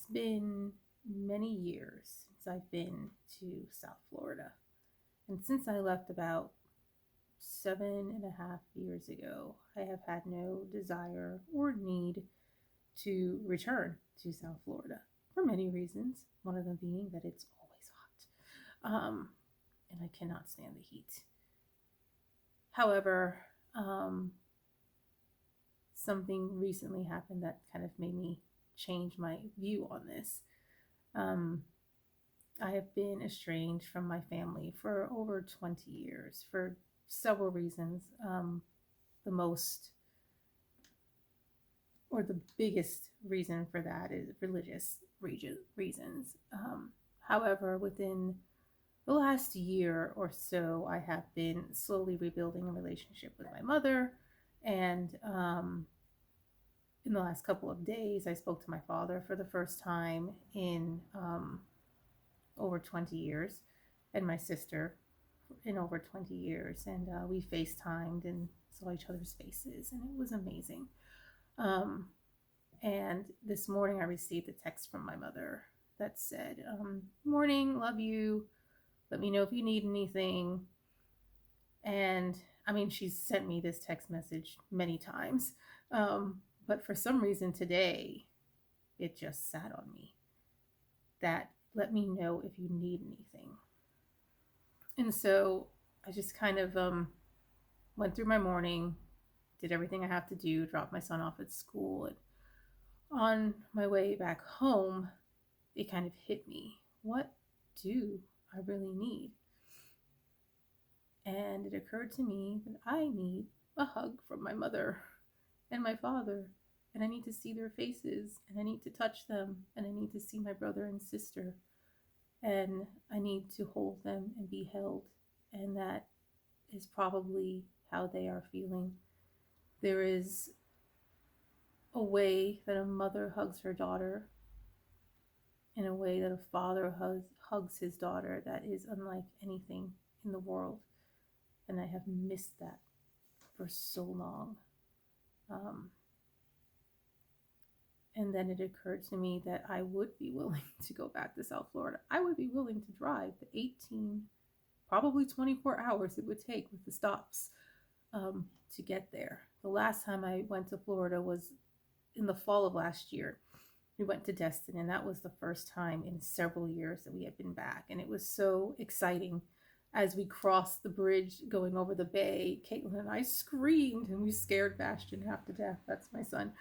It's been many years since I've been to South Florida. And since I left about 7.5 years ago, I have had no desire or need to return to South Florida for many reasons. One of them being that it's always hot, and I cannot stand the heat. However, um, something recently happened that kind of made me change my view on this. Um, I have been estranged from my family for over 20 years for several reasons. The most or the biggest reason for that is religious reasons. However, within the last year or so, I have been slowly rebuilding a relationship with my mother. And in the last couple of days, I spoke to my father for the first time in over 20 years, and my sister in over 20 years. And we FaceTimed and saw each other's faces, and it was amazing. Um, and this morning, I received a text from my mother that said, "Morning, love you. Let me know if you need anything." And I mean, she's sent me this text message many times. But for some reason today, it just sat on me that let me know if you need anything. And so I just kind of went through my morning, did everything I have to do, dropped my son off at school. And on my way back home, it kind of hit me. What do I really need? And it occurred to me that I need a hug from my mother and my father. And I need to see their faces, and I need to touch them, and I need to see my brother and sister, and I need to hold them and be held. And that is probably how they are feeling. There is a way that a mother hugs her daughter, in a way that a father hugs his daughter, that is unlike anything in the world. And I have missed that for so long. Um, and then it occurred to me that I would be willing to go back to South Florida. I would be willing to drive the 18, probably 24 hours it would take with the stops to get there. The last time I went to Florida was in the fall of last year. We went to Destin, and that was the first time in several years that we had been back. And it was so exciting. As we crossed the bridge going over the bay, Caitlin and I screamed, and we scared Bastion half to death. That's my son.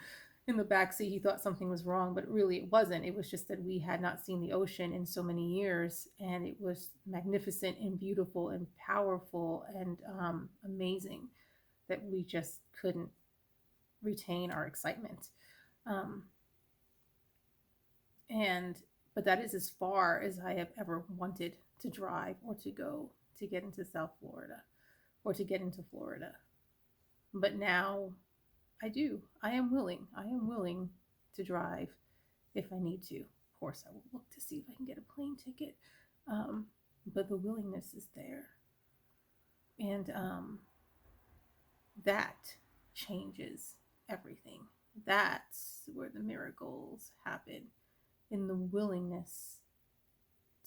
In the backseat, he thought something was wrong, but really it wasn't. It was just that we had not seen the ocean in so many years, and it was magnificent and beautiful and powerful and amazing that we just couldn't retain our excitement. Um, and but that is as far as I have ever wanted to drive or to go to get into South Florida or to get into Florida. But now I do. I am willing. I am willing to drive if I need to. Of course, I will look to see if I can get a plane ticket. But the willingness is there. And that changes everything. That's where the miracles happen, in the willingness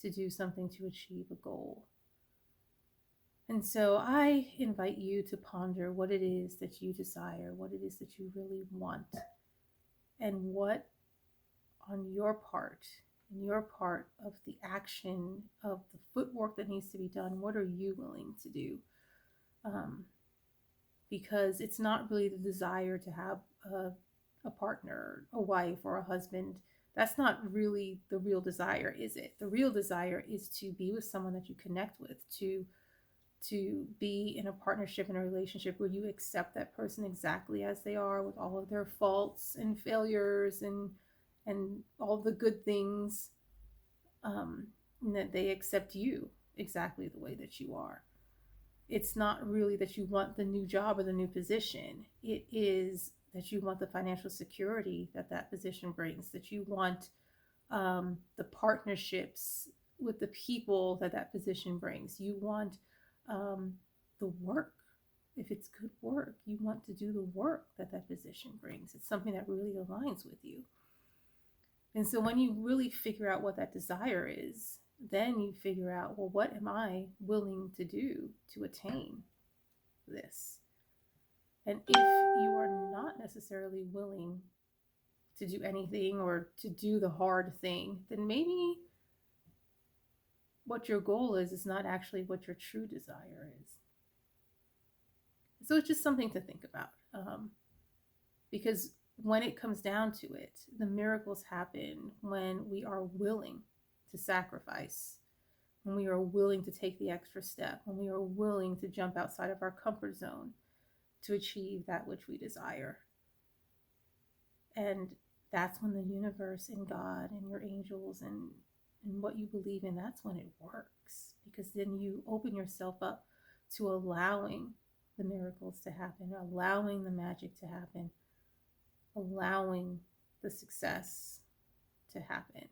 to do something to achieve a goal. And so I invite you to ponder what it is that you desire, what it is that you really want, and what on your part, in your part of the action of the footwork that needs to be done, what are you willing to do? Because it's not really the desire to have a partner, a wife, or a husband. That's not really the real desire, is it? The real desire is to be with someone that you connect with, to be in a partnership, in a relationship where you accept that person exactly as they are, with all of their faults and failures and all the good things, and that they accept you exactly the way that you are. It's not really that you want the new job or the new position. It is that you want the financial security that that position brings, that you want the partnerships with the people that that position brings. You want the work. If it's good work, you want to do the work that that position brings. It's something that really aligns with you. And so when you really figure out what that desire is, then you figure out, well, what am I willing to do to attain this? And if you are not necessarily willing to do anything or to do the hard thing, then maybe what your goal is not actually what your true desire is. So it's just something to think about. Because when it comes down to it, the miracles happen when we are willing to sacrifice, when we are willing to take the extra step, when we are willing to jump outside of our comfort zone to achieve that which we desire. And that's when the universe and God and your angels and what you believe in, that's when it works. Because then you open yourself up to allowing the miracles to happen, allowing the magic to happen, allowing the success to happen.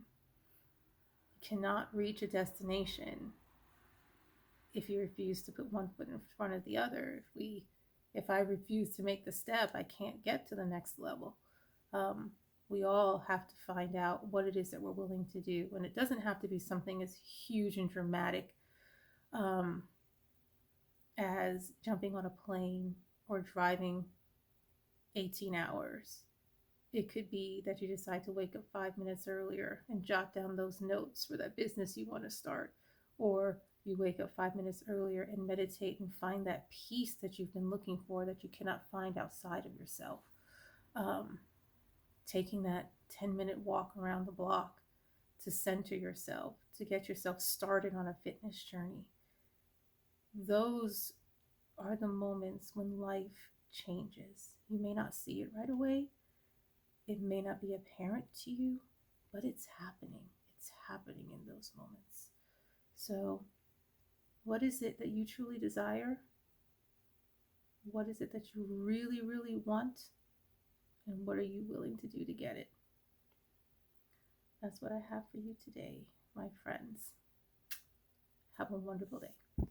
You cannot reach a destination if you refuse to put one foot in front of the other. If I refuse to make the step, I can't get to the next level. We all have to find out what it is that we're willing to do, and it doesn't have to be something as huge and dramatic as jumping on a plane or driving 18 hours. It could be that you decide to wake up 5 minutes earlier and jot down those notes for that business you want to start. Or you wake up 5 minutes earlier and meditate and find that peace that you've been looking for that you cannot find outside of yourself. Taking that 10-minute walk around the block to center yourself, to get yourself started on a fitness journey. Those are the moments when life changes. You may not see it right away. It may not be apparent to you, but it's happening. It's happening in those moments. So, what is it that you truly desire? What is it that you really, really want? And what are you willing to do to get it? That's what I have for you today, my friends. Have a wonderful day.